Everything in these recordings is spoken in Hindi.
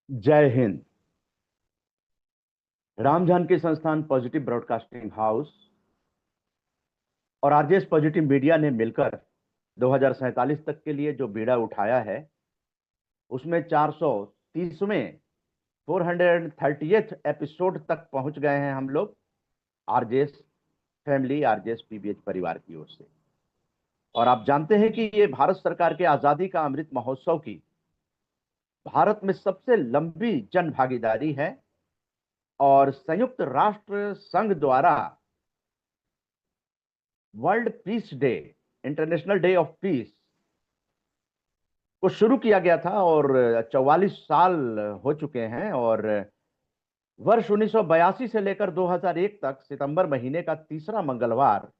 जय हिंद। राम जानकी संस्थान पॉजिटिव ब्रॉडकास्टिंग हाउस और आरजेएस पॉजिटिव मीडिया ने मिलकर 2047 तक के लिए जो बीड़ा उठाया है, उसमें 430वें 430th एपिसोड तक पहुंच गए हैं हम लोग, आरजेएस फैमिली, आरजेएस पीबीएच परिवार की ओर से। और आप जानते हैं कि ये भारत सरकार के आजादी का अमृत महोत्सव की भारत में सबसे लंबी जन भागीदारी है और संयुक्त राष्ट्र संघ द्वारा world peace day, international day of peace को शुरू किया गया था और 44 साल हो चुके हैं। और वर्ष 1982 से लेकर 2001 तक सितंबर महीने का तीसरा मंगलवार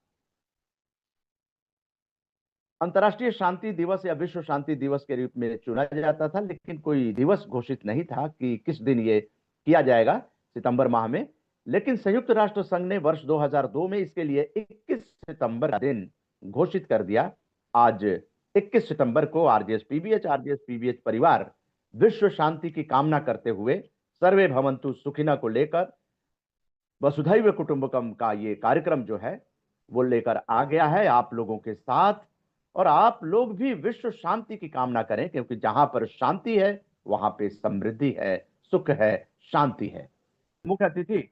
अंतर्राष्ट्रीय शांति दिवस या विश्व शांति दिवस के रूप में चुना जाता था, लेकिन कोई दिवस घोषित नहीं था कि किस दिन ये किया जाएगा सितंबर माह में। लेकिन संयुक्त राष्ट्र संघ ने वर्ष 2002 में इसके लिए 21 सितंबर का दिन घोषित कर दिया। आज 21 सितंबर को आरजेएस पीबीएच परिवार विश्व शांति की कामना करते हुए सर्वे भवन्तु सुखिना को लेकर वसुधैव कुटुंबकम का ये कार्यक्रम जो है वो लेकर आ गया है आप लोगों के साथ। और आप लोग भी विश्व शांति की कामना करें, क्योंकि जहां पर शांति है वहां पे समृद्धि है, सुख है, शांति है। मुख्य अतिथि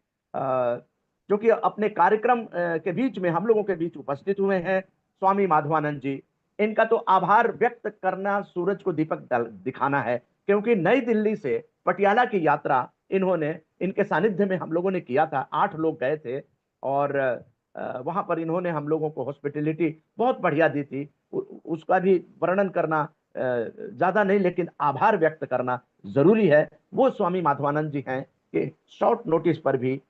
जो कि अपने कार्यक्रम के बीच में हम लोगों के बीच उपस्थित हुए हैं, स्वामी माधवानंद जी। इनका तो आभार व्यक्त करना सूरज को दीपक दिखाना है, क्योंकि नई दिल्ली से पटियाला की यात्रा इन्होंने इनके सानिध्य में हम लोगों ने किया था। 8 लोग गए थे और वहां पर इन्होंने हम लोगों को हॉस्पिटैलिटी बहुत बढ़िया दी थी। उसका भी वर्णन करना ज्यादा नहीं, लेकिन आभार व्यक्त करना जरूरी है। वो स्वामी माधवानंद जी हैं कि शॉर्ट नोटिस पर भी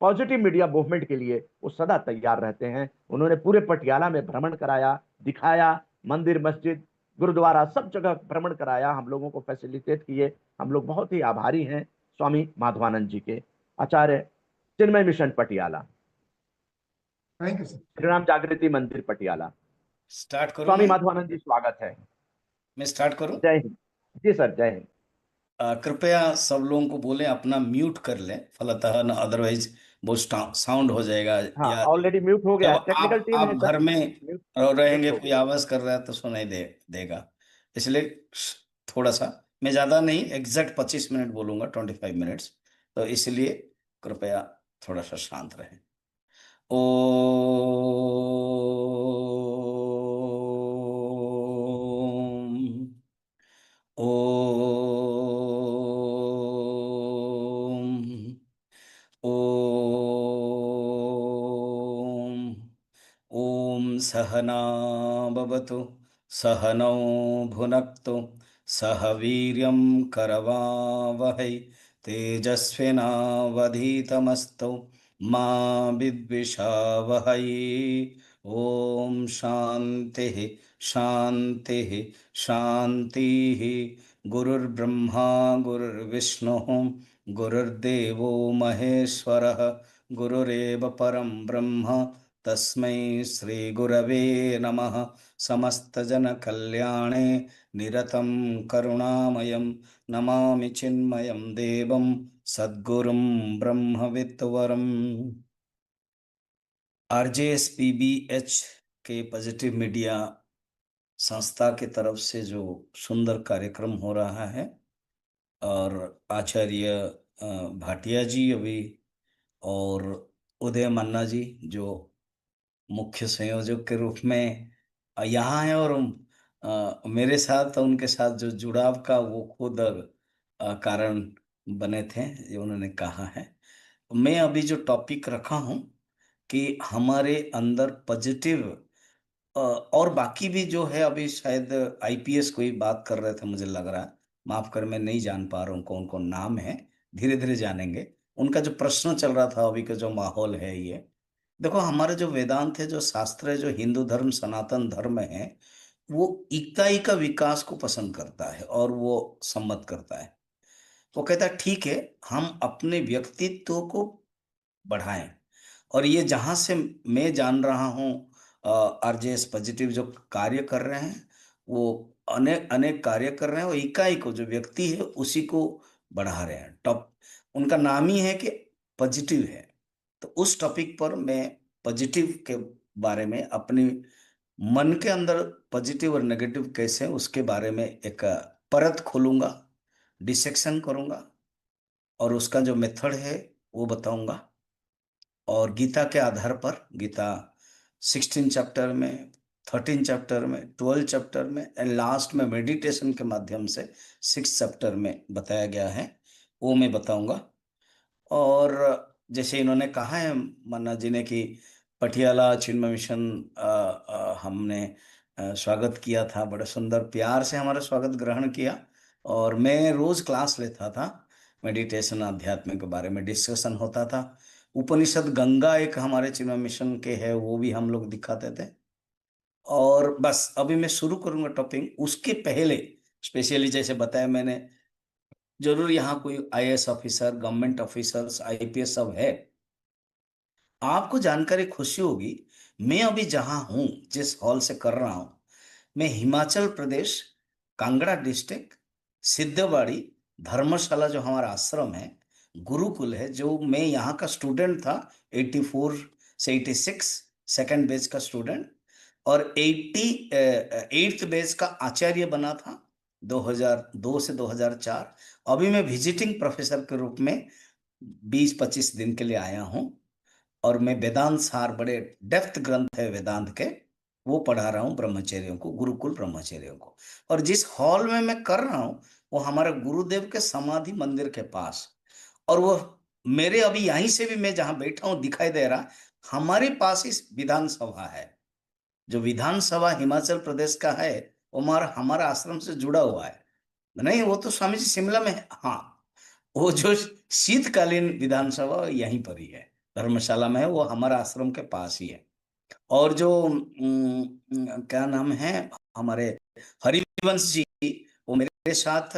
पॉजिटिव मीडिया मूवमेंट के लिए वो सदा तैयार रहते हैं। उन्होंने पूरे पटियाला में भ्रमण कराया, दिखाया, मंदिर मस्जिद गुरुद्वारा सब जगह भ्रमण कराया, हम लोगों को फैसिलिटेट किए। हम लोग बहुत ही आभारी हैं स्वामी माधवानंद जी के। Acharya Chinmaya mission Patiala, thank you sir. Shri Ram Jagriti Mandir Patiala. Start करूं स्वामी मैं? माधवानंद जी स्वागत है। मैं स्टार्ट करूं? जय हिंद। जी सर, जय हिंद। कृपया सब लोगों को बोलें अपना म्यूट कर लें, फलतः न अदरवाइज वो साउंड हो जाएगा। हाँ, या ऑलरेडी म्यूट हो गया है, जब टेक्निकल टीम है आप सर। घर में म्यूट म्यूट रहेंगे, हो कोई गया। आवाज कर रहा है तो सुनाई देगा। इसलिए थोड़ा सा, मैं ज्यादा नहीं, एग्जैक्ट 25 मिनट बोलूंगा, 25 मिनट्स। तो इसलिए कृपया थोड़ा सा शांत रहें। ओ ओम ओम ओम सहना भवतु, सहनौ भुनक्तु, सह वीर्यं करवावहै, तेजस्विनावधीतमस्तु मा विद्विषावहै। ओम शांति शांति शांति। गुरुर्ब्रह्मा गुरुर्विष्णुः गुरुर्देवो महेश्वरः, गुरुरेव परं ब्रह्म तस्मै श्री गुरवे नमः। समस्त जन कल्याणे निरतं करुणामयं नमामि चिन्मयं देवं सद्गुरुं ब्रह्मविद्वरम्। आरजेएस पीबीएच के पॉजिटिव मीडिया संस्था के तरफ से जो सुंदर कार्यक्रम हो रहा है, और आचार्य भाटिया जी अभी और उदय मन्ना जी जो मुख्य संयोजक के रूप में यहाँ है, और मेरे साथ उनके साथ जो जुड़ाव का वो खुद कारण बने थे, ये उन्होंने कहा है। मैं अभी जो टॉपिक रखा हूँ कि हमारे अंदर पॉजिटिव, और बाकी भी जो है, अभी शायद आईपीएस कोई बात कर रहे थे मुझे लग रहा है, माफ कर मैं नहीं जान पा रहा हूँ कौन कौन नाम है, धीरे धीरे जानेंगे। उनका जो प्रश्न चल रहा था, अभी का जो माहौल है, ये देखो, हमारे जो वेदांत है, जो शास्त्र है, जो हिंदू धर्म सनातन धर्म है, वो इकाई का विकास को पसंद करता है और वो सम्मत करता है। वो कहता है ठीक है, हम अपने व्यक्तित्व को बढ़ाएं। और ये जहां से मैं जान रहा हूँ, आरजेएस पॉजिटिव जो कार्य कर रहे हैं, वो अनेक अनेक कार्य कर रहे हैं, और इकाई को, जो व्यक्ति है, उसी को बढ़ा रहे हैं। टॉप उनका नाम ही है कि पॉजिटिव है। तो उस टॉपिक पर मैं पॉजिटिव के बारे में, अपनी मन के अंदर पॉजिटिव और नेगेटिव कैसे हैं उसके बारे में एक परत खोलूंगा, डिसेक्शन करूंगा, और उसका जो मेथड है वो बताऊंगा। और गीता के आधार पर, गीता 16 चैप्टर में, 13 चैप्टर में, 12 चैप्टर में, एंड लास्ट में मेडिटेशन के माध्यम से 6 चैप्टर में बताया गया है, वो मैं बताऊंगा। और जैसे इन्होंने कहा है मन्ना जी ने कि पटियाला चिन्मय मिशन हमने स्वागत किया था, बड़े सुंदर प्यार से हमारा स्वागत ग्रहण किया। और मैं रोज क्लास लेता था, मेडिटेशन आध्यात्म के बारे में डिस्कशन होता था। उपनिषद गंगा एक हमारे चिन्मय मिशन के है, वो भी हम लोग दिखाते थे। और बस अभी मैं शुरू करूंगा टॉपिक। उसके पहले स्पेशली जैसे बताया मैंने, जरूर यहाँ कोई IAS officer, government officers, IPS सब है, आपको जानकारी खुशी होगी। मैं अभी जहां हूं, जिस हॉल से कर रहा हूं, मैं हिमाचल प्रदेश कांगड़ा डिस्ट्रिक्ट सिद्धवाड़ी धर्मशाला, जो हमारा आश्रम है, गुरुकुल है, जो मैं यहाँ का स्टूडेंट था 84 से 86, सेकेंड बैच का स्टूडेंट, और 88th बैच का आचार्य बना था 2002 से 2004। अभी मैं विजिटिंग प्रोफेसर के रूप में 20-25 दिन के लिए आया हूँ। और मैं वेदांत सार, बड़े डेप्थ ग्रंथ है वेदांत के, वो पढ़ा रहा हूँ ब्रह्मचर्यों को, गुरुकुल ब्रह्मचर्यों को। और जिस हॉल में मैं कर रहा हूँ वो हमारे गुरुदेव के समाधि मंदिर के पास, और वो मेरे अभी यहीं से भी, मैं जहां बैठा हूं दिखाई दे रहा, हमारे पास इस विधानसभा है। जो विधानसभा हिमाचल प्रदेश का है वो हमारा हमारा आश्रम से जुड़ा हुआ है। नहीं, वो तो स्वामी जी शिमला में है, हाँ। वो जो शीतकालीन विधानसभा यहीं पर ही है, धर्मशाला में है, वो हमारा आश्रम के पास ही है। और जो क्या नाम है हमारे हरिवंश जी, वो मेरे साथ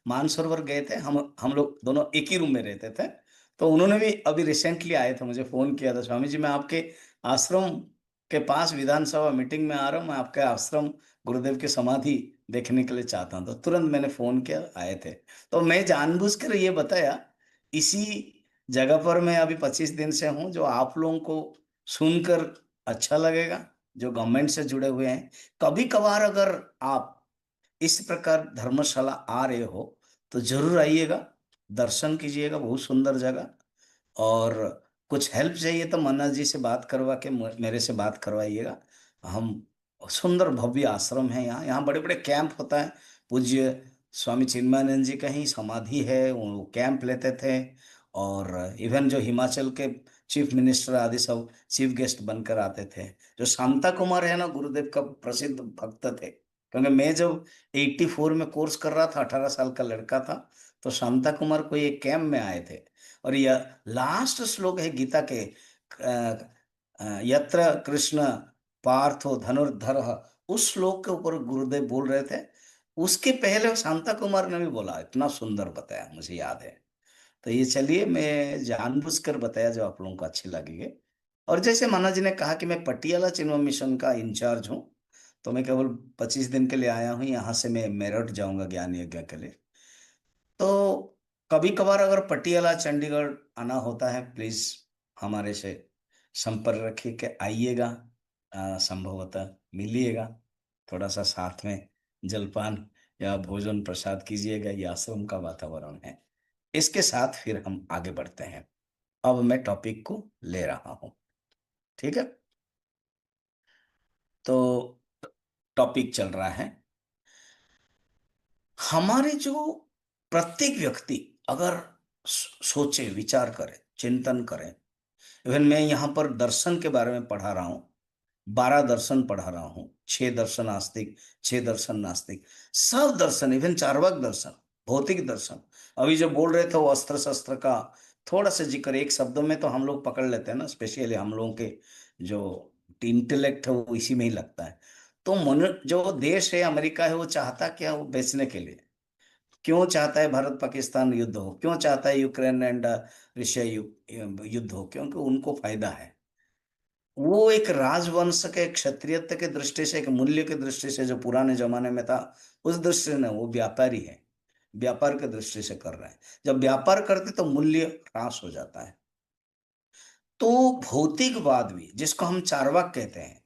मानसरोवर गए थे, हम लोग दोनों एक ही रूम में रहते थे। तो उन्होंने भी अभी रिसेंटली आए थे, मुझे फोन किया था, स्वामी जी मैं आपके आश्रम के पास विधानसभा मीटिंग में आ रहा हूँ, मैं आपके आश्रम गुरुदेव की समाधि देखने के लिए चाहता हूँ। तो तुरंत मैंने फोन किया, आए थे। तो मैं जानबूझकर ये बताया, इसी जगह पर मैं अभी 25 दिन से हूँ, जो आप लोगों को सुनकर अच्छा लगेगा, जो गवर्नमेंट से जुड़े हुए हैं। कभी कभार अगर आप इस प्रकार धर्मशाला आ रहे हो तो जरूर आइएगा, दर्शन कीजिएगा, बहुत सुंदर जगह। और कुछ हेल्प चाहिए तो मन्ना जी से बात करवा के मेरे से बात करवाइएगा। हम सुंदर भव्य आश्रम है यहाँ, यहाँ बड़े बड़े कैंप होता है। पूज्य स्वामी चिन्मयानंद जी का ही समाधि है, वो कैंप लेते थे। और इवन जो हिमाचल के चीफ मिनिस्टर आदि सब चीफ गेस्ट बनकर आते थे। जो शांता कुमार है ना, गुरुदेव का प्रसिद्ध भक्त थे, क्योंकि मैं जब 84 में कोर्स कर रहा था, 18 साल का लड़का था, तो शांता कुमार कोई एक कैंप में आए थे। और यह लास्ट श्लोक है गीता के, यत्र कृष्ण पार्थो धनुर्धर, उस श्लोक के ऊपर गुरुदेव बोल रहे थे। उसके पहले शांता कुमार ने भी बोला, इतना सुंदर बताया, मुझे याद है। तो ये चलिए, मैं जानबूझकर बताया जो आप लोगों को अच्छे लगेंगे। और जैसे माना जी ने कहा कि मैं पटियाला चिन्मय मिशन का इंचार्ज हूँ, तो मैं केवल 25 दिन के लिए आया हूँ, यहाँ से मैं मेरठ जाऊंगा ज्ञान यज्ञ के लिए। तो कभी कभार अगर पटियाला चंडीगढ़ आना होता है, प्लीज हमारे से संपर्क रखिए कि आइएगा, संभवतः मिलिएगा, थोड़ा सा साथ में जलपान या भोजन प्रसाद कीजिएगा। ये आश्रम का वातावरण है। इसके साथ फिर हम आगे बढ़ते हैं। अब मैं टॉपिक को ले रहा हूं, ठीक है। तो टॉपिक चल रहा है, हमारे जो प्रत्येक व्यक्ति अगर सोचे, विचार करे, चिंतन करे। इवन मैं यहाँ पर दर्शन के बारे में पढ़ा रहा हूँ, 12 दर्शन पढ़ा रहा हूँ, 6 दर्शन आस्तिक, 6 दर्शन नास्तिक, सब दर्शन, इवन चार्वाक दर्शन, भौतिक दर्शन। अभी जो बोल रहे थे वो अस्त्र शस्त्र का थोड़ा सा जिक्र एक शब्दों में तो हम लोग पकड़ लेते हैं ना, स्पेशली हम लोगों के जो इंटेलेक्ट है वो इसी में ही लगता है। तो मन, जो देश है अमेरिका है, वो चाहता क्या, वो बेचने के लिए क्यों चाहता है भारत पाकिस्तान युद्ध हो, क्यों चाहता है यूक्रेन एंड रशिया युद्ध हो, क्योंकि उनको फायदा है। वो एक राजवंश के क्षत्रियत्व के दृष्टि से, एक मूल्य के दृष्टि से जो पुराने जमाने में था, उस दृष्टि से वो व्यापारी है। व्यापार की दृष्टि से कर रहे हैं। जब व्यापार करते तो मूल्य ह्रास हो जाता है। तो भौतिकवाद भी, जिसको हम चार्वाक कहते हैं,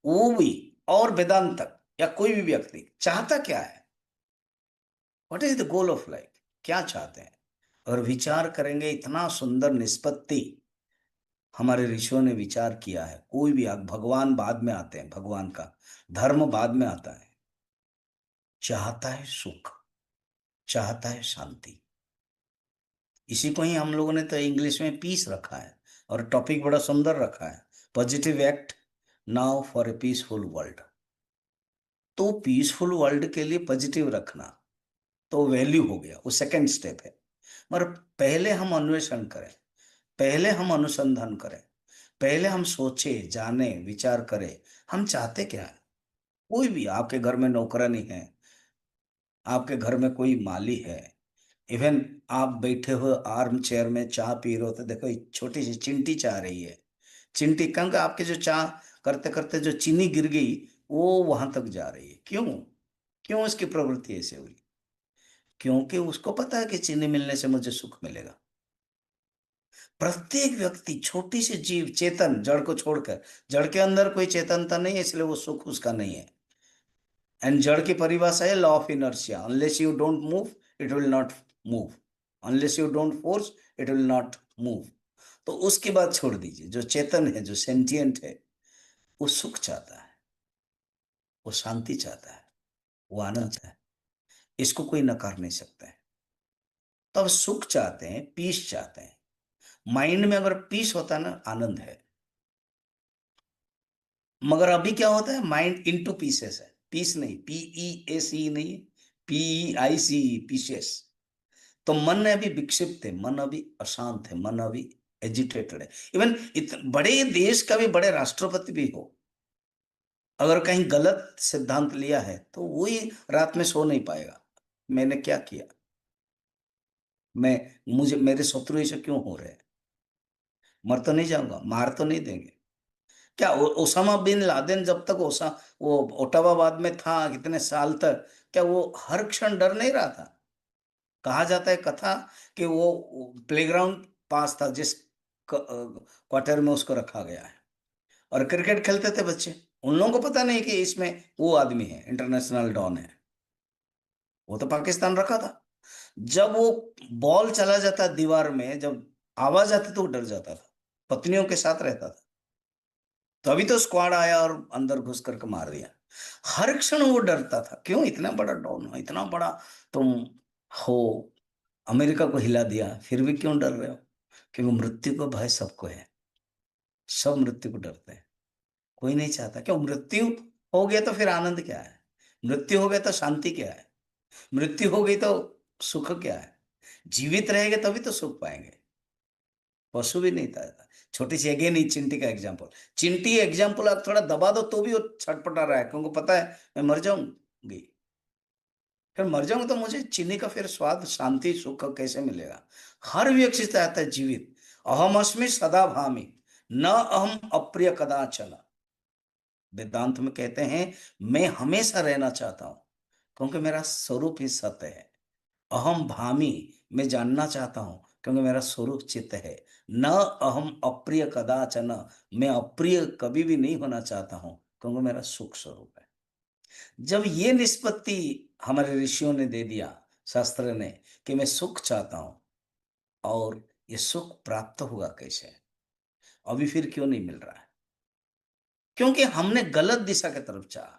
वो भी और वेदांतक या कोई भी व्यक्ति चाहता क्या है, what is the goal of life, क्या चाहते हैं। और विचार करेंगे, इतना सुंदर निष्पत्ति हमारे ऋषियों ने विचार किया है। कोई भी भगवान बाद में आते हैं, भगवान का धर्म बाद में आता है। चाहता है सुख, चाहता है शांति। इसी को ही हम लोगों ने तो इंग्लिश में पीस रखा है, और टॉपिक बड़ा सुंदर रखा है, positive act now for a peaceful world. तो पीसफुल वर्ल्ड के लिए पॉजिटिव रखना तो वैल्यू हो गया, वो सेकंड स्टेप है। मगर पहले हम अन्वेषण करें, पहले हम अनुसंधान करें, पहले हम सोचे, जाने, विचार करें, हम चाहते क्या है। कोई भी, आपके घर में नौकरानी है, आपके घर में कोई माली है, इवन आप बैठे हुए आर्म चेयर में चाय पी रहे हो, तो देखो एक छोटी सी चिंटी चाह रही है। चिंटी, क्योंकि आपके जो चाय करते करते जो चीनी गिर गई, वो वहां तक जा रही है। क्यों? क्यों उसकी प्रवृत्ति ऐसे हुई? क्योंकि उसको पता है कि चीनी मिलने से मुझे सुख मिलेगा। प्रत्येक व्यक्ति, छोटी सी जीव, चेतन, जड़ को छोड़कर, जड़ के अंदर कोई चेतनता नहीं है, इसलिए वो सुख उसका नहीं है। एंड जड़ की परिभाषा है law of inertia, unless you don't move it will not move, unless you don't force it will not move. तो उसकी बात छोड़ दीजिए। जो चेतन है, जो सेंटिएंट है, वो सुख चाहता है, वो शांति चाहता है, वो आनंद चाहता है। इसको कोई नकार नहीं सकता है। तो अब सुख चाहते हैं, पीस चाहते हैं। माइंड में अगर पीस होता है ना, आनंद है। मगर अभी क्या होता है, माइंड इनटू पीसेस है। पीस नहीं, PEACE नहीं, PEICE, पीसेस। तो मन अभी विक्षिप्त है, मन अभी अशांत है, मन अभी एजिटेटेड है। इवन बड़े देश का भी, बड़े राष्ट्रपति भी हो, अगर कहीं गलत सिद्धांत लिया है तो वही रात में सो नहीं पाएगा। मैंने क्या किया, मुझे मेरे शत्रु ऐसे क्यों हो रहे हैं। मर तो नहीं जाऊंगा, मार तो नहीं देंगे क्या? ओसामा बिन लादेन जब तक वो ओटावाबाद में था कितने साल तक, क्या वो हर क्षण डर नहीं रहा था? कहा जाता है कथा कि वो प्लेग्राउंड पास था, जिस क्वार्टर में उसको रखा गया है, और क्रिकेट खेलते थे बच्चे। उन लोगों को पता नहीं कि इसमें वो आदमी है, इंटरनेशनल डॉन है। वो तो पाकिस्तान रखा था। जब वो बॉल चला जाता दीवार में, जब आवाज आती तो वो डर जाता था, पत्नियों के साथ रहता था। तभी तो स्क्वाड आया और अंदर घुस करके मार दिया। हर क्षण वो डरता था। क्यों? इतना बड़ा डॉन हो, इतना बड़ा तुम हो, अमेरिका को हिला दिया, फिर भी क्यों डर रहे हो? क्योंकि मृत्यु को भय सबको है, सब मृत्यु को डरते हैं। कोई नहीं चाहता। क्यों? मृत्यु हो गया तो फिर आनंद क्या है? मृत्यु हो गया तो शांति क्या है? मृत्यु हो गई तो सुख क्या है? जीवित रहेंगे तभी तो सुख पाएंगे। पशु भी नहीं था। छोटी सी अगेन ही चिंटी का एग्जाम्पल, चिंटी एग्जाम्पल आप थोड़ा दबा दो तो भी वो छटपटा रहा है, क्योंकि पता है मैं मर जाऊंगी। फिर मर जाऊंगा तो मुझे चीनी का फिर स्वाद, शांति, सुख कैसे मिलेगा? हर व्यक्ति चाहता है जीवित। अहम अस्मि सदा भामी, न अहम अप्रिय कदाचन। वेदांत में कहते हैं मैं हमेशा रहना चाहता हूं, क्योंकि मेरा स्वरूप ही सत्य है। अहम भामी, मैं जानना चाहता हूं, क्योंकि मेरा स्वरूप चित्त है। न अहम अप्रिय कदाचन, मैं अप्रिय कभी भी नहीं होना चाहता हूं, क्योंकि मेरा सुख स्वरूप है। जब ये निष्पत्ति हमारे ऋषियों ने दे दिया, शास्त्र ने, कि मैं सुख चाहता हूं, और ये सुख प्राप्त होगा कैसे, अभी फिर क्यों नहीं मिल रहा है? क्योंकि हमने गलत दिशा की तरफ चाहा।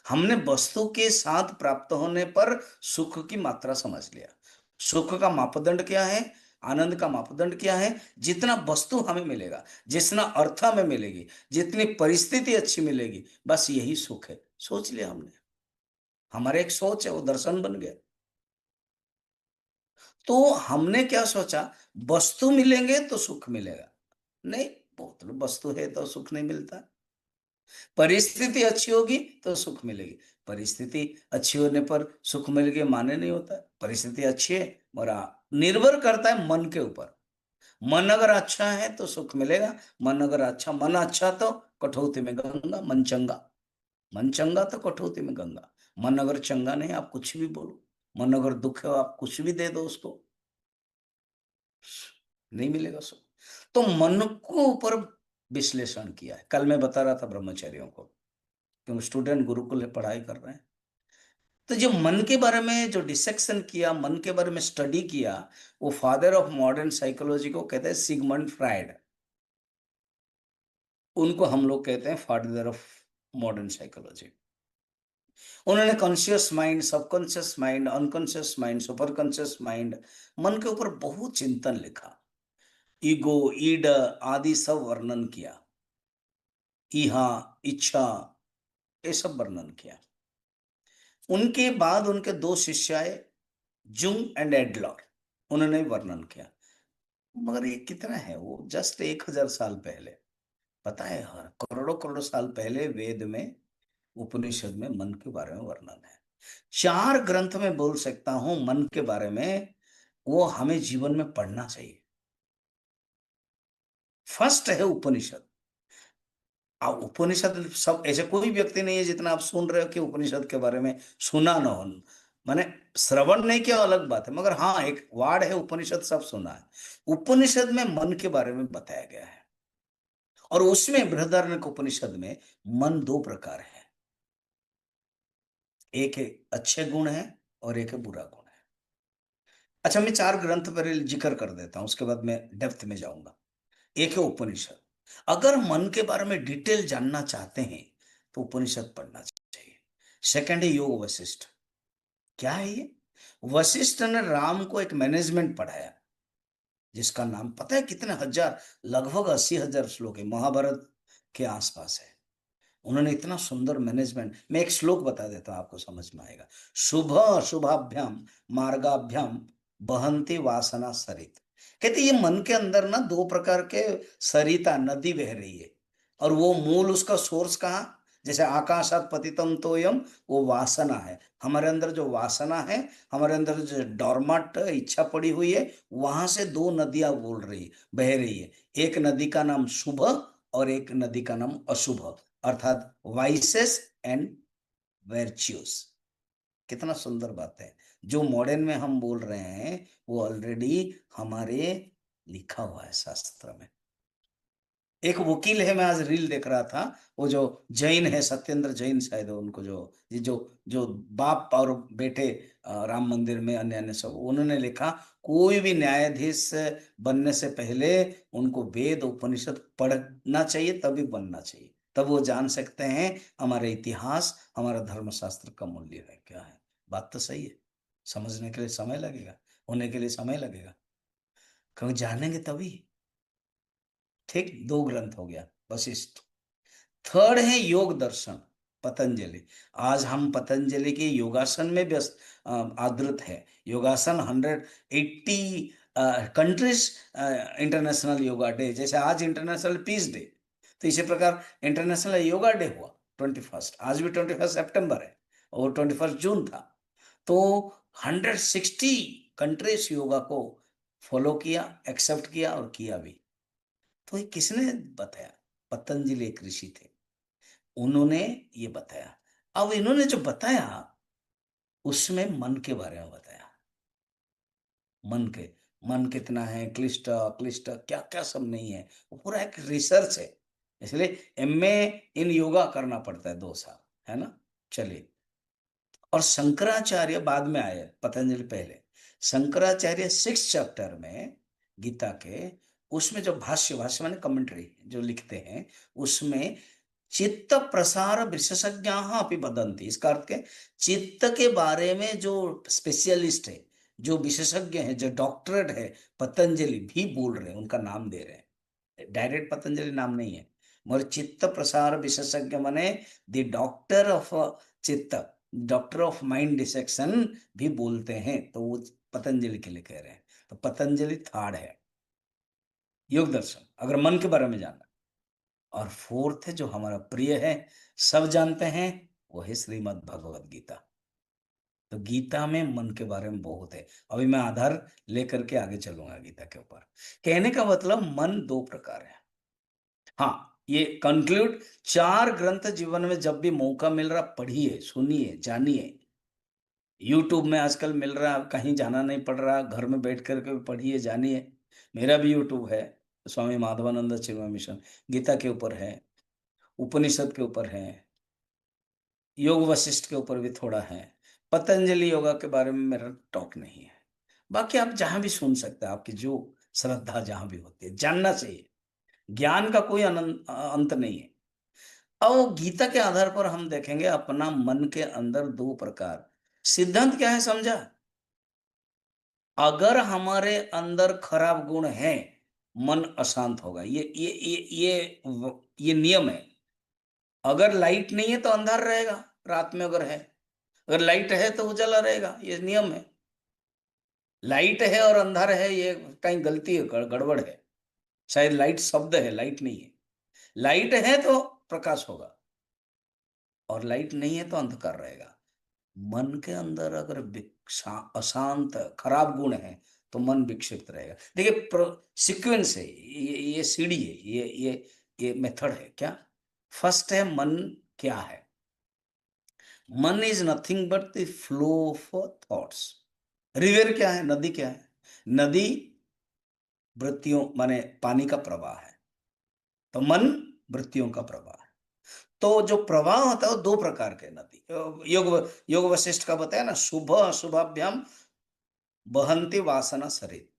हमने वस्तु के साथ प्राप्त होने पर सुख की मात्रा समझ लिया। सुख का मापदंड क्या है, आनंद का मापदंड क्या है? जितना वस्तु हमें मिलेगा, जितना अर्थ हमें मिलेगी, जितनी परिस्थिति अच्छी मिलेगी, बस यही सुख है। सोच लिया हमने, हमारे एक सोच है, वो दर्शन बन गया। तो हमने क्या सोचा, वस्तु मिलेंगे तो सुख मिलेगा? नहीं, बहुत वस्तु है तो सुख नहीं मिलता। परिस्थिति अच्छी होगी तो सुख मिलेगी, परिस्थिति अच्छी होने पर सुख मिलेगी माने नहीं होता। परिस्थिति अच्छी है, और निर्भर करता है मन के ऊपर। मन अगर अच्छा है तो सुख मिलेगा। मन अच्छा तो कठौती में गंगा, मन चंगा तो कठौती में गंगा। मन अगर चंगा नहीं, आप कुछ भी बोलो, मन अगर दुख है, आप कुछ भी दे दो उसको, नहीं मिलेगा सुख। तो मन को ऊपर विश्लेषण किया है। कल मैं बता रहा था ब्रह्मचारियों को, क्योंकि स्टूडेंट गुरुकुल में पढ़ाई कर रहे हैं, तो जो मन के बारे में जो डिसेक्शन किया, मन के बारे में स्टडी किया, वो फादर ऑफ मॉडर्न साइकोलॉजी को कहते हैं सिगमंड फ्राइड। उनको हम लोग कहते हैं फादर ऑफ मॉडर्न साइकोलॉजी। उन्होंने conscious mind, subconscious mind, unconscious mind, super conscious mind, मन के ऊपर बहुत चिंतन लिखा। ईगो, ईड आदि सब वर्णन किया। इहा, इच्छा, ये सब वर्णन किया। उनके बाद उनके दो शिष्य आए, जुंग एंड एडलर, उन्होंने वर्णन किया। मगर ये कितना है, वो जस्ट 1000 साल पहले। पता है, हर करोड़ों करोड़ों साल पहले वेद में, उपनिषद में मन के बारे में वर्णन है। 4 ग्रंथ में बोल सकता हूं मन के बारे में, वो हमें जीवन में पढ़ना चाहिए। फर्स्ट है उपनिषद। अब उपनिषद सब, ऐसे कोई व्यक्ति नहीं है जितना आप सुन रहे हो कि उपनिषद के बारे में सुना ना हो। माने श्रवण नहीं किया अलग बात है, मगर हाँ एक वार्ड है उपनिषद, सब सुना है। उपनिषद में मन के बारे में बताया गया है, और उसमें बृहदारण्यक उपनिषद में मन 2 प्रकार है। एक है अच्छे गुण है और एक है बुरा गुण है। अच्छा, मैं 4 ग्रंथ पर जिक्र कर देता हूं, उसके बाद मैं डेप्थ में जाऊंगा। एक है उपनिषद। अगर मन के बारे में डिटेल जानना चाहते हैं तो उपनिषद पढ़ना चाहिए। सेकंड है योग वशिष्ठ। क्या है ये? वशिष्ठ ने राम को एक मैनेजमेंट पढ़ाया, जिसका नाम पता है कितने हजार, लगभग 80,000 श्लोक है, महाभारत के आसपास है। उन्होंने इतना सुंदर मैनेजमेंट। मैं एक श्लोक बता देता हूं, आपको समझ में आएगा। शुभ शुभाभ्याम मार्गाभ्याम बहंती वासना सरित। कहते ये मन के अंदर ना 2 प्रकार के सरिता, नदी बह रही है, और वो मूल उसका सोर्स कहाँ? जैसे आकाशात पतितम तोयम, वो वासना है। हमारे अंदर जो वासना है, हमारे अंदर जो डॉर्मेंट इच्छा पड़ी हुई है, वहां से 2 नदियां बोल रही, बह रही है। एक नदी का नाम शुभ और एक नदी का नाम अशुभ, अर्थात वाइसेस एंड वर्च्यूज। कितना सुंदर बात है। जो मॉडर्न में हम बोल रहे हैं वो ऑलरेडी हमारे लिखा हुआ है शास्त्र में। एक वकील है, मैं आज रील देख रहा था, वो जो जैन है, सत्येंद्र जैन शायद है उनको, जो जो जो बाप और बेटे राम मंदिर में, अन्य अन्य सब, उन्होंने लिखा कोई भी न्यायाधीश बनने से पहले उनको वेद उपनिषद पढ़ना चाहिए, तभी बनना चाहिए। तब वो जान सकते हैं हमारे इतिहास, हमारा धर्मशास्त्र का मूल्य है क्या है। बात तो सही है। समझने के लिए समय लगेगा, होने के लिए समय लगेगा, क्योंकि जानेंगे तभी। ठीक, 2 ग्रंथ हो गया वशिष्ठ। थर्ड है योग दर्शन, पतंजलि। आज हम पतंजलि के योगासन में व्यस्त आदृत है। योगासन 180 कंट्रीज इंटरनेशनल योगा डे, जैसे आज इंटरनेशनल पीस डे, तो इसी प्रकार इंटरनेशनल योगा डे हुआ 21, आज भी 21 सितंबर है और 21 जून था। तो 160 कंट्रीज योगा को फॉलो किया, एक्सेप्ट किया और किया भी। तो ये किसने बताया? पतंजलि एक ऋषि थे, उन्होंने ये बताया। अब इन्होंने जो बताया उसमें मन के बारे में बताया। मन कितना है, क्लिष्ट अक्लिष्ट क्या क्या सब नहीं है, वो पूरा एक रिसर्च है। इसलिए एमए इन योगा करना पड़ता है 2 साल, है ना। चलिए, और शंकराचार्य बाद में आए, पतंजलि पहले। शंकराचार्य 6 चैप्टर में गीता के, उसमें जो भाष्य भाष्य माने कमेंट्री जो लिखते हैं, उसमें चित्त प्रसार विशेषज्ञ अपनी बदंती, इसका अर्थ क्या? चित्त के बारे में जो स्पेशलिस्ट है, जो विशेषज्ञ है, जो डॉक्टरेट है, पतंजलि भी बोल रहे हैं, उनका नाम दे रहे हैं। डायरेक्ट पतंजलि नाम नहीं है, मगर चित्त प्रसार विशेषज्ञ माने द डॉक्टर ऑफ चित्त, डॉक्टर ऑफ माइंड डिसेक्शन भी बोलते हैं, तो वो पतंजलि के लिए कह रहे हैं। तो पतंजलि थर्ड है योग दर्शन, अगर मन के बारे में जानना। और फोर्थ है जो हमारा प्रिय है, सब जानते हैं, वो है श्रीमद् भगवद गीता। तो गीता में मन के बारे में बहुत है। अभी मैं आधार लेकर के आगे चलूंगा गीता के ऊपर। कहने का मतलब मन 2 प्रकार है। हाँ, ये कंक्लूड, 4 ग्रंथ जीवन में जब भी मौका मिल रहा पढ़िए, सुनिए, जानिए। यूट्यूब में आजकल मिल रहा है, कहीं जाना नहीं पड़ रहा, घर में बैठ करके पढ़िए जानिए। मेरा भी यूट्यूब है, स्वामी माधवानंद चिन्मय मिशन, गीता के ऊपर है, उपनिषद के ऊपर है, योग वशिष्ठ के ऊपर भी थोड़ा है, पतंजलि योगा के बारे में मेरा टॉक नहीं है। बाकी आप जहां भी सुन सकते हैं, आपकी जो श्रद्धा जहां भी होती है, जानना चाहिए। ज्ञान का कोई अंत नहीं है। अब गीता के आधार पर हम देखेंगे अपना मन के अंदर दो प्रकार। सिद्धांत क्या है समझा? अगर हमारे अंदर खराब गुण है, मन अशांत होगा। ये नियम है। अगर लाइट नहीं है तो अंधार रहेगा, रात में अगर है। अगर लाइट है तो उजाला रहेगा, ये नियम है। लाइट है और अंधार है, ये कहीं गलती है, गड़बड़ है। शायद लाइट शब्द है, लाइट नहीं है। लाइट है तो प्रकाश होगा, और लाइट नहीं है तो अंधकार रहेगा। मन के अंदर अगर अशांत खराब गुण है तो मन विक्षिप्त रहेगा। देखिए सीक्वेंस है, ये सीढ़ी है, ये मेथड है। क्या फर्स्ट है? मन क्या है? मन is nothing but the flow of thoughts. River क्या है? नदी क्या है? नदी वृत्तियों माने पानी का प्रवाह है, तो मन वृत्तियों का प्रवाह है। तो जो प्रवाह होता है वो दो प्रकार के नदी, योग वशिष्ठ का बताया ना, शुभ अशुभाभ्याम बहंती वासना सरित।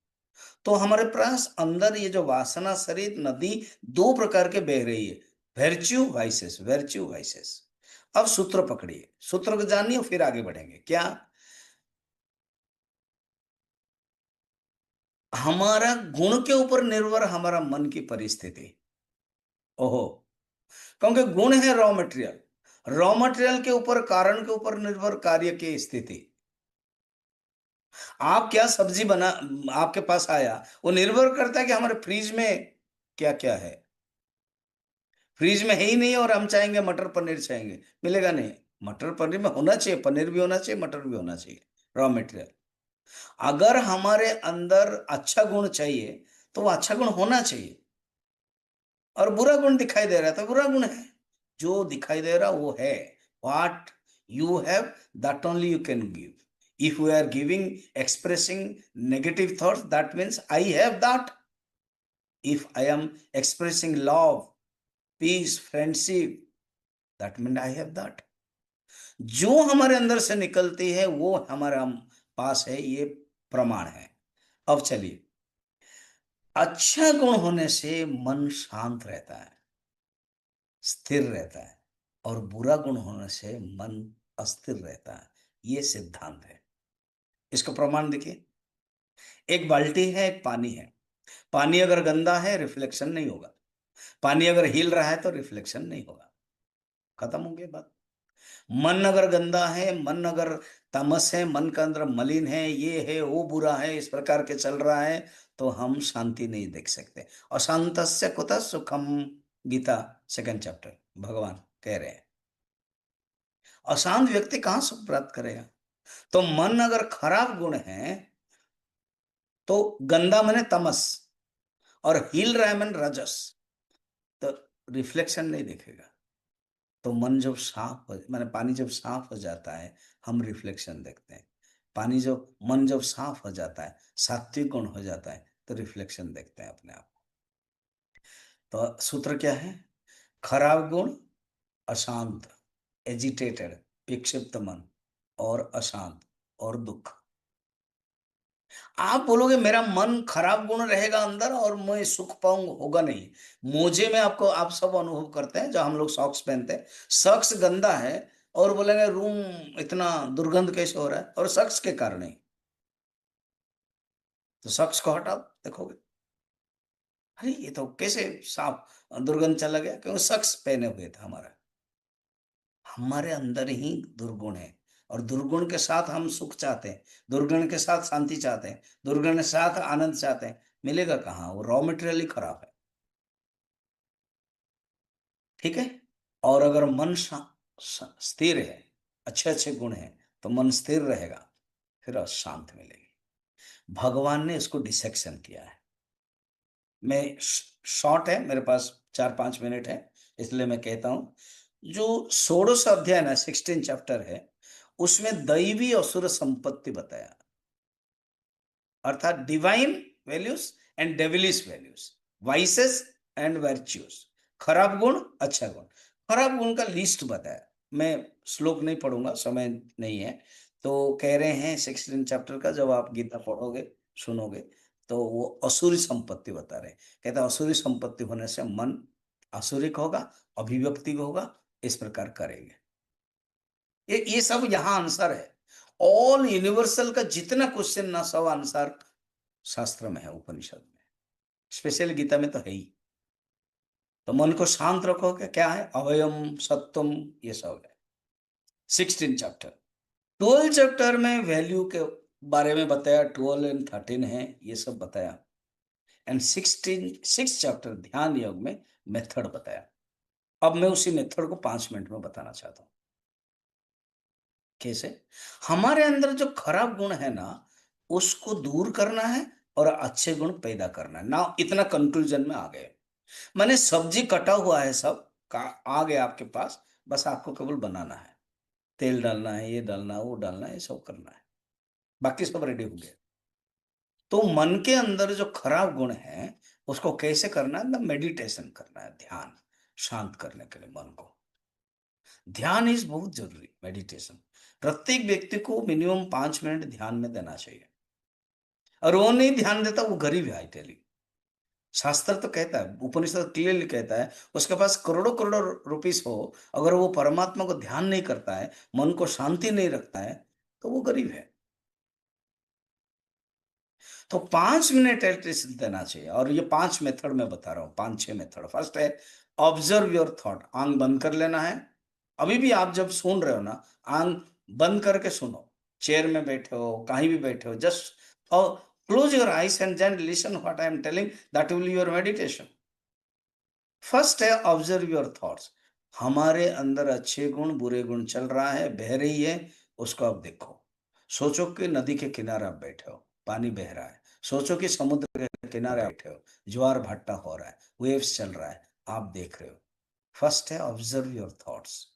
तो हमारे पास अंदर ये जो वासना सरित नदी दो प्रकार के बह रही है, वर्च्यू वाइसेस, वर्च्यू वाइसेस। अब सूत्र पकड़िए, सूत्र को जानिए फिर आगे बढ़ेंगे। क्या? हमारा गुण के ऊपर निर्भर हमारा मन की परिस्थिति। ओहो, क्योंकि गुण है रॉ मटेरियल। रॉ मटेरियल के ऊपर, कारण के ऊपर निर्भर कार्य की स्थिति। आप क्या सब्जी बना, आपके पास आया, वो निर्भर करता है कि हमारे फ्रिज में क्या क्या है। फ्रिज में है ही नहीं और हम चाहेंगे मटर पनीर चाहेंगे, मिलेगा नहीं। मटर पनीर में होना चाहिए, पनीर भी होना चाहिए, मटर भी होना चाहिए, रॉ मटेरियल। अगर हमारे अंदर अच्छा गुण चाहिए तो वो अच्छा गुण होना चाहिए, और बुरा गुण दिखाई दे रहा है तो बुरा गुण है। जो दिखाई दे रहा वो है। What you have that only you can give. If we are giving, expressing negative thoughts, that means I have that. If I am expressing love, peace, friendship, that means I have that. जो हमारे अंदर से निकलती है वो हमारे पास है, ये प्रमाण है। अब चलिए, अच्छा गुण होने से मन शांत रहता है, स्थिर रहता है, और बुरा गुण होने से मन अस्थिर रहता है। ये सिद्धांत है। इसका प्रमाण देखिए। एक बाल्टी है, एक पानी है। पानी अगर गंदा है रिफ्लेक्शन नहीं होगा, पानी अगर हिल रहा है तो रिफ्लेक्शन नहीं होगा। खत्म हो गई बात। मन अगर गंदा है, मन अगर तामस है, मन का अंदर मलिन है, ये है वो बुरा है, इस प्रकार के चल रहा है, तो हम शांति नहीं देख सकते। अशांतस्य कुतः सुखम, गीता 2nd चैप्टर भगवान कह रहे हैं। अशांत व्यक्ति कहां सुख प्राप्त करेगा? तो मन अगर खराब गुण है तो गंदा माने तमस, और हिल रहा है मन रजस, तो रिफ्लेक्शन नहीं दिखेगा। तो मन जब साफ हो, माने पानी जब साफ हो जाता है, हम रिफ्लेक्शन देखते हैं। पानी जब, मन जब साफ हो जाता है, सात्विक गुण हो जाता है, तो रिफ्लेक्शन देखते हैं अपने आप। तो सूत्र क्या है? खराब गुण अशांत, एजिटेटेड, विक्षिप्त मन, और अशांत और दुख। आप बोलोगे मेरा मन खराब गुण रहेगा अंदर और मैं सुख पाऊंगा, होगा नहीं। मोजे में आपको, आप सब अनुभव करते हैं, जो हम लोग सॉक्स पहनते हैं, सॉक्स गंदा है और बोलेंगे रूम इतना दुर्गंध कैसे हो रहा है, और सॉक्स के कारण ही। तो सॉक्स को हटाओ, देखोगे अरे ये तो कैसे साफ दुर्गंध चला गया, क्योंकि सॉक्स पहने हुए था। हमारे अंदर ही दुर्गुण है, और दुर्गुण के साथ हम सुख चाहते हैं, दुर्गुण के साथ शांति चाहते हैं, दुर्गुण के साथ आनंद चाहते हैं। मिलेगा कहाँ? वो रॉ मटेरियल ही खराब है। ठीक है। और अगर मन स्थिर है, अच्छे अच्छे गुण है, तो मन स्थिर रहेगा, फिर शांत मिलेगी। भगवान ने इसको डिसेक्शन किया है। मैं शॉर्ट है, मेरे पास 4-5 मिनट है, इसलिए मैं कहता हूं। जो 16 अध्याय ना, 16 चैप्टर है, उसमें दैवी असुर संपत्ति बताया, अर्थात divine values and devilish values, vices and virtues, खराब गुण अच्छा गुण। खराब गुण का लिस्ट बताया, मैं श्लोक नहीं पढ़ूंगा, समय नहीं है। तो कह रहे हैं 16 चैप्टर का, जब आप गीता पढ़ोगे सुनोगे तो वो असुरी संपत्ति बता रहे हैं। कहता है असुरी संपत्ति होने से मन असुरिक होगा, अभिव्यक्ति होगा, इस प्रकार करेंगे। ये सब यहाँ आंसर है। ऑल यूनिवर्सल का जितना क्वेश्चन ना सब आंसर शास्त्र में है, उपनिषद में, स्पेशली गीता में तो है ही। तो मन को शांत रखोगे, क्या है, अभयम सत्यम, ये सब है 16 चैप्टर। 12 चैप्टर में वैल्यू के बारे में बताया, 12 एंड 13 है, ये सब बताया। एंड 6 चैप्टर ध्यान योग में मेथड बताया। अब मैं उसी मेथड को 5 मिनट में बताना चाहता हूं। कैसे हमारे अंदर जो खराब गुण है ना, उसको दूर करना है और अच्छे गुण पैदा करना है ना। इतना कंक्लूजन में आ गए। मैंने सब्जी कटा हुआ है, सब का आ गया आपके पास, बस आपको केवल बनाना है, तेल डालना है, ये डालना है, वो डालना है, ये सब करना है, बाकी सब रेडी हो गया। तो मन के अंदर जो खराब गुण है उसको कैसे करना है, मेडिटेशन करना है, ध्यान शांत करने के लिए मन को। ध्यान इज बहुत जरूरी, मेडिटेशन। प्रत्येक व्यक्ति को मिनिमम 5 मिनट ध्यान में देना चाहिए, और वो नहीं ध्यान देता वो गरीब है, आई टेल यू। शास्त्र तो कहता है, उपनिषद क्लियरली कहता है, उसके पास करोड़ों करोड़ों रुपीस हो, अगर वो परमात्मा को ध्यान नहीं करता है, मन को शांति नहीं रखता है, तो वो गरीब है। तो 5 मिनट एटलीस्ट देना चाहिए। और ये 5 मेथड मैं बता रहा हूँ, 5-6 मेथड। फर्स्ट है ऑब्जर्व योर थॉट, आंख बंद कर लेना है। अभी भी आप जब सुन रहे हो ना, आंख बंद करके सुनो, चेयर में बैठे हो, कहीं भी बैठे हो, just close your eyes and just listen what I am telling, that will be your meditation. First है ऑब्जर्व योर थॉट्स। हमारे अंदर अच्छे गुण बुरे गुण चल रहा है, बह रही है, उसको आप देखो। सोचो कि नदी के किनारे आप बैठे हो, पानी बह रहा है। सोचो कि समुद्र के किनारे बैठे हो, ज्वार भाटा हो रहा है, वेव्स चल रहा है, आप देख रहे हो। फर्स्ट है ऑब्जर्व योर थॉट्स,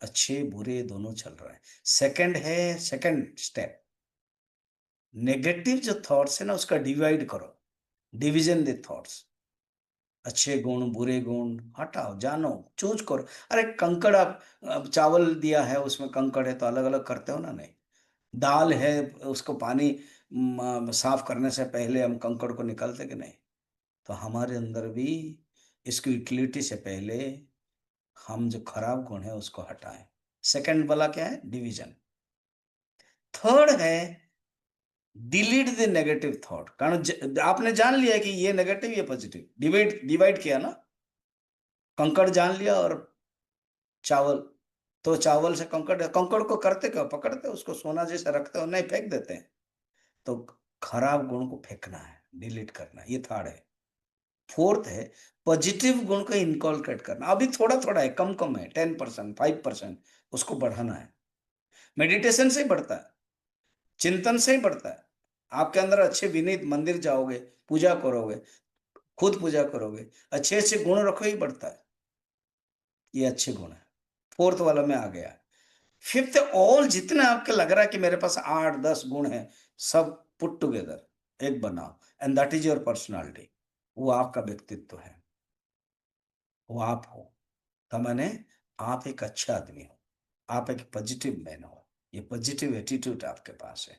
अच्छे बुरे दोनों चल रहा है। सेकंड है, सेकंड स्टेप, नेगेटिव जो थॉट्स है ना उसका डिवाइड करो, डिवीजन दे थॉट्स। अच्छे गुण बुरे गुण हटाओ, जानो, चूज करो। अरे कंकड़ आप चावल दिया है, उसमें कंकड़ है तो अलग अलग करते हो ना, नहीं। दाल है, उसको पानी साफ करने से पहले हम कंकड़ को निकालते कि नहीं। तो हमारे अंदर भी इसकी यूटिलिटी से पहले हम जो खराब गुण है उसको हटाएं। सेकंड वाला क्या है, डिवीजन। थर्ड है डिलीट द नेगेटिव थॉट। कारण आपने जान लिया कि ये नेगेटिव ये पॉजिटिव, डिवाइड डिवाइड किया ना, कंकड़ जान लिया और चावल। तो चावल से कंकड़, कंकड़ को करते क्या, पकड़ते उसको सोना जैसा रखते हो, नहीं फेंक देते हैं। तो खराब गुण को फेंकना है, डिलीट करना है, ये थर्ड है। फोर्थ है पॉजिटिव गुण को इनकॉलकेट करना। अभी थोड़ा थोड़ा है, कम कम है, 10% 5%, उसको बढ़ाना है। मेडिटेशन से ही बढ़ता है, चिंतन से ही बढ़ता है। आपके अंदर अच्छे विनीत, मंदिर जाओगे, पूजा करोगे, खुद पूजा करोगे, अच्छे अच्छे गुण रखो, ही बढ़ता है। ये अच्छे गुण है। फोर्थ वाला में आ गया। फिफ्थ, ऑल जितने आपके लग रहा है कि मेरे पास 8-10 गुण है, सब पुट टुगेदर एक बनाओ, and that is your personality. वो आपका व्यक्तित्व है, वो आप हो। तो मैंने, आप एक अच्छा आदमी हो, आप एक पॉजिटिव मैन हो, ये पॉजिटिव एटीट्यूड आपके पास है।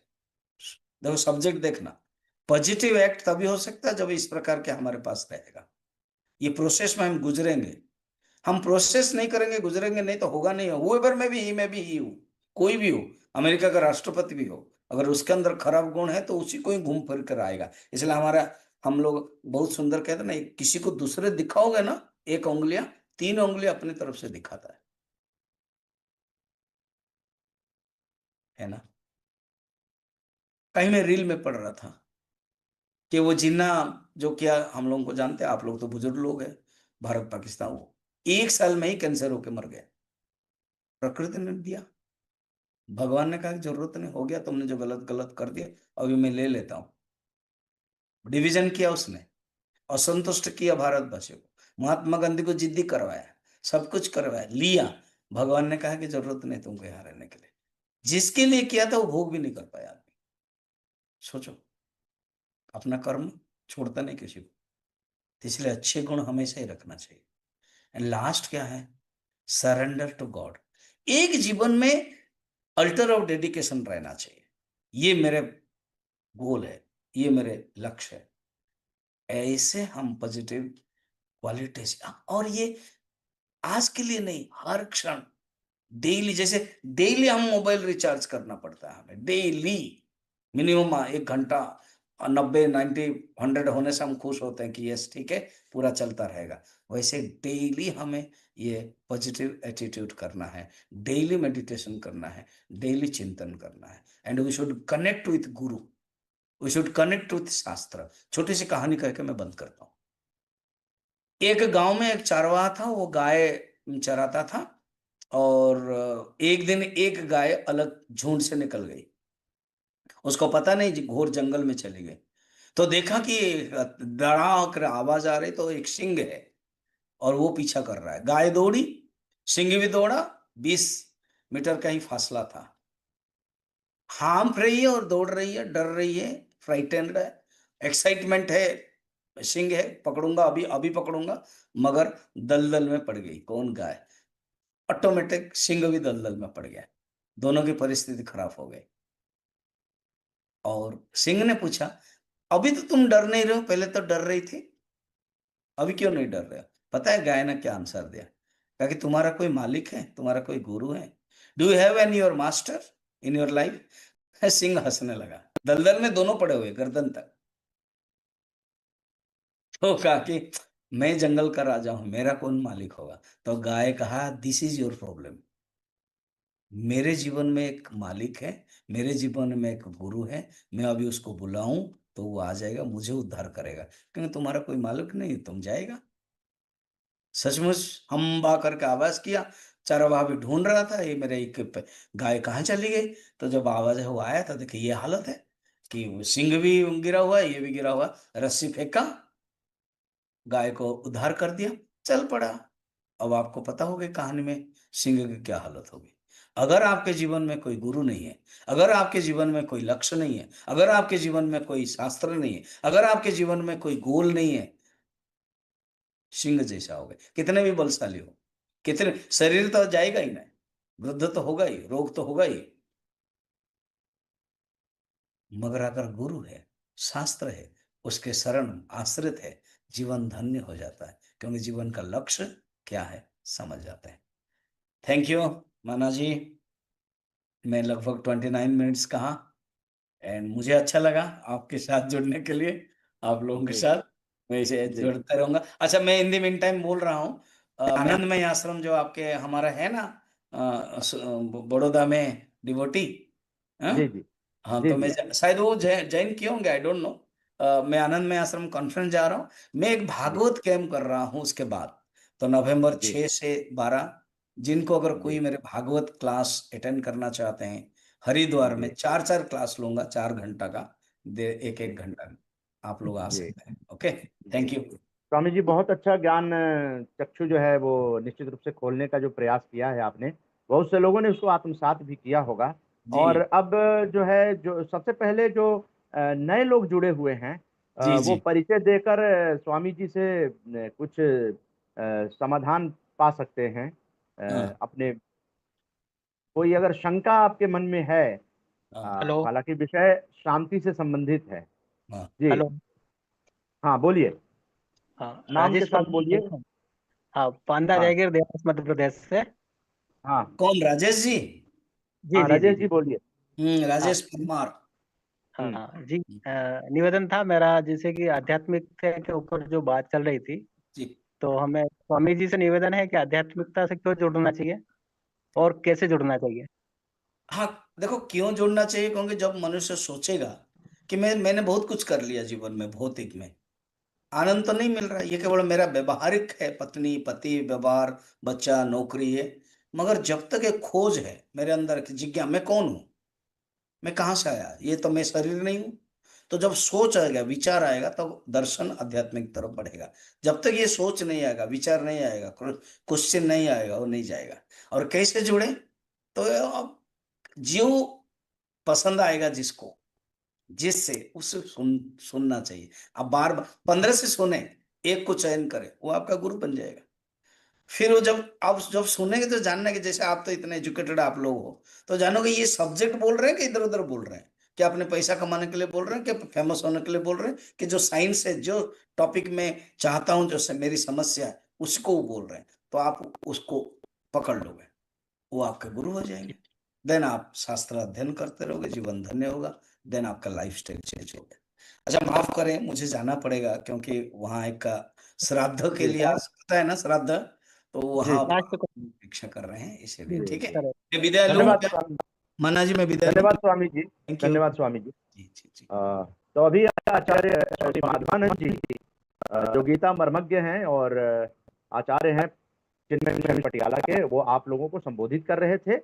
देखो सब्जेक्ट देखना, पॉजिटिव एक्ट तभी हो सकता है जब इस प्रकार के हमारे पास रहेगा। ये प्रोसेस में हम गुजरेंगे, हम प्रोसेस नहीं करेंगे, गुजरेंगे नहीं, तो होगा नहीं। हुएवर में भी ही हूँ, कोई भी हो, अमेरिका का राष्ट्रपति भी हो, अगर उसके अंदर खराब गुण है तो उसी को ही घूम फिर कर आएगा। इसलिए हमारा, हम लोग बहुत सुंदर कहते हैं ना, किसी को दूसरे दिखाओगे ना, एक उंगलियां 3 उंगलियां अपनी तरफ से दिखाता है ना। कहीं मैं रील में पढ़ रहा था कि वो जिन्ना, जो क्या हम लोगों को जानते हैं, आप लोग तो बुजुर्ग लोग हैं, भारत पाकिस्तान, वो 1 साल में ही कैंसर होके मर गया। प्रकृति ने दिया, भगवान ने कहा कि जरूरत नहीं, हो गया तुमने जो गलत गलत कर दिया, अभी मैं ले लेता हूं। डिवीजन किया उसने, असंतुष्ट किया भारतवासियों को, महात्मा गांधी को जिद्दी करवाया, सब कुछ करवाया, लिया। भगवान ने कहा कि जरूरत नहीं तुमको यहाँ रहने के लिए, जिसके लिए किया था वो भोग भी नहीं कर पाया आदमी। सोचो, अपना कर्म छोड़ता नहीं किसी को, तो इसलिए अच्छे गुण हमेशा ही रखना चाहिए। एंड लास्ट क्या है? Surrender to God. एक जीवन में अल्टर ऑफ डेडिकेशन रहना चाहिए। ये मेरे गोल है, ये मेरे लक्ष्य है। ऐसे हम पॉजिटिव क्वालिटीज, और ये आज के लिए नहीं, हर क्षण डेली, जैसे डेली हम मोबाइल रिचार्ज करना पड़ता है हमें, डेली मिनिमम 1 घंटा, 90, 90, 100 होने से हम खुश होते हैं कि यस ठीक है, पूरा चलता रहेगा। वैसे डेली हमें ये पॉजिटिव एटीट्यूड करना है, डेली मेडिटेशन करना है, डेली चिंतन करना है। And we should connect with guru, we should connect with shastra. छोटी सी कहानी कह के मैं बंद करता हूँ। एक गांव में एक चरवाहा था, वो गाय चराता था, और एक दिन एक गाय अलग झुंड से निकल गई। उसको पता नहीं, घोर जंगल में चली गई। तो देखा कि धड़ाम कर आवाज आ रही, तो एक सिंह है और वो पीछा कर रहा है। गाय दौड़ी, सिंह भी दौड़ा, 20 मीटर का ही फासला था। हाँफ रही है और दौड़ रही है, डर रही है, फ्राइटेंड है, एक्साइटमेंट है, सिंह है, पकड़ूंगा, अभी अभी पकड़ूंगा, मगर दलदल में पड़ गई। कौन? गाय। ऑटोमेटिक सिंह भी दलदल में पड़ गया। दोनों की परिस्थिति खराब हो गई। और सिंह ने पूछा, अभी तो तुम डर नहीं रहे हो, पहले तो डर रही थी, अभी क्यों नहीं डर रहे हो? पता है गाय ने क्या आंसर दिया? कहा कि तुम्हारा कोई मालिक है, तुम्हारा कोई गुरु है? Do you have an your master in your life? Singh हंसने लगा। दलदल में दोनों पड़े हुए, गर्दन तक। तो कहा कि मैं जंगल का राजा हूं, मेरा कौन मालिक होगा? तो गाय कहा, दिस इज योर प्रॉब्लम। मेरे जीवन में एक मालिक है, मेरे जीवन में एक गुरु है। मैं अभी उसको बुलाऊं तो वो आ जाएगा, मुझे उद्धार करेगा। क्योंकि तुम्हारा कोई मालिक नहीं, तुम जाएगा। सचमुच हम बा करके आवाज किया। चरवाहा भी ढूंढ रहा था, ये मेरे एक गाय कहाँ चली गई। तो जब आवाज है वो आया, तो देखिए ये हालत है कि सिंह भी गिरा हुआ है, ये भी गिरा हुआ। रस्सी फेंका, गाय को उद्धार कर दिया, चल पड़ा। अब आपको पता होगी कहानी में सिंह की क्या हालत होगी। अगर आपके जीवन में कोई गुरु नहीं है, अगर आपके जीवन में कोई लक्ष्य नहीं है, अगर आपके जीवन में कोई शास्त्र नहीं है, अगर आपके जीवन में कोई गोल नहीं है, सिंह जैसा हो गए। कितने भी बलशाली हो, कितने, शरीर तो जाएगा ही नहीं, वृद्ध तो होगा ही, रोग तो होगा ही। मगर अगर गुरु है, शास्त्र है, उसके शरण आश्रित है, जीवन धन्य हो जाता है। क्योंकि जीवन का लक्ष्य क्या है समझ जाते हैं। थैंक यू माना जी। मैं लगभग 29 मिनट्स कहा, एंड मुझे अच्छा लगा आपके साथ जुड़ने के लिए, आप लोगों के जी साथ मैं इसे जी जुड़ता रहूंगा। अच्छा, मैं हिंदी मिन टाइम बोल रहा हूँ। आनंदमय आश्रम जो आपके हमारा है ना, बड़ौदा में डिवोटी, हाँ। जी जी हाँ, जी तो मैं जी शायद वो ज्वाइन किए होंगे, आई डोंट नो। मैं आनंदमय आश्रम कॉन्फ्रेंस जा रहा हूँ। मैं एक जी भागवत कैंप कर रहा हूँ उसके बाद। तो नवंबर जी 6 से 12, जिनको अगर कोई जी मेरे भागवत क्लास अटेंड करना चाहते हैं, हरिद्वार में जी 4 4 क्लास लूंगा, 4 घंटा का, एक जी एक घंटा में आप लोग आ जी सकते हैं। ओके, जी थैंक यू। स्वामी जी, बहुत अच्छा ज्ञान चक्षु जो है वो निश्चित रूप से खोलने का जो प्रयास किया है आपने, बहुत से लोगों ने उसको आत्मसात भी किया होगा। जी और अब जो है, जो सबसे पहले जो नए लोग जुड़े हुए हैं, जी वो जी। परिचय देकर स्वामी जी से कुछ समाधान पा सकते हैं। हाँ अपने कोई अगर शंका आपके मन में है, हाँ हेलो। हालांकि विषय शांति से संबंधित है। हाँ। जी, हेलो। हाँ बोलिए, हाँ, नाम के राजेश साथ परमार बोलिए। बोल रहा हूँ। हाँ, पांडा हाँ जयगिर देवास मध्य प्रदेश से। हाँ कौन? राजेश जी? जी हाँ, जी जी राजेश जी जी। बोलिए। हाँ राजेश परमार। हाँ हम्म, हाँ जी। निवेदन था मेरा, जैसे कि आध्यात्मिकता के ऊपर जो बात चल रही थी, जी। तो हमें स्वामी जी से निवेदन है कि आध्यात्मिकता से क्यों जुड़ना चाहिए और कैसे जुड़ना चाहिए। हाँ, देखो क्यों जुड़ना चाहिए, क्योंकि जब मनुष्य सोचेगा कि मैंने बहुत कुछ कर लिया जीवन में, भौतिक में आनंद तो नहीं मिल रहा है, ये केवल मेरा व्यवहारिक है, पत्नी पति व्यवहार, बच्चा नौकरी है। मगर जब तक एक खोज है मेरे अंदर की जिज्ञासा, मैं कौन हूं, मैं कहाँ से आया, ये तो मैं शरीर नहीं हूं। तो जब सोच आएगा, विचार आएगा, तब दर्शन आध्यात्मिक तरफ बढ़ेगा। जब तक ये सोच नहीं आएगा, विचार नहीं आएगा, क्वेश्चन नहीं आएगा, वो नहीं जाएगा। और कैसे जुड़े? तो अब जो पसंद आएगा जिसको, जिससे उसे सुनना चाहिए। अब बार बार 15 से सुने, एक को चयन करें, वो आपका गुरु बन जाएगा। फिर वो जब आप जब सुनेंगे तो जानना कि जैसे आप तो इतने एजुकेटेड आप लोग हो, तो जानोगे ये सब्जेक्ट बोल रहे हैं कि इधर उधर बोल रहे हैं, कि अपने पैसा कमाने के लिए बोल रहे हैं, कि फेमस होने के लिए बोल रहे हैं, कि जो साइंस है, जो टॉपिक में चाहता हूं, जो मेरी समस्या है, उसको वो बोल रहे हैं। तो आप उसको पकड़ लोगे, वो आपके गुरु हो जाएंगे। देन आप शास्त्र अध्ययन करते रहोगे, जीवन धन्य होगा। देन आपका लाइफ स्टाइल चेंज होगा। अच्छा, माफ करें, मुझे जाना पड़ेगा क्योंकि वहां एक श्राद्ध के लिए आज पता है ना, श्राद्ध, तो वहां आज तो परीक्षा कर रहे हैं, इसीलिए। जी, ठीक है, करें। मैं विदाय लूं। धन्यवाद स्वामी, मन्ना जी, मैं विदाय लूं। धन्यवाद स्वामी जी, थैंक यू। धन्यवाद स्वामी जी। जी जी जी। तो अभी आचार्य श्री माधवानंद जी, जो गीता मर्मज्ञ हैं और आचार्य हैं चिन्मय पटियाला के, वो आप लोगों को संबोधित कर रहे थे।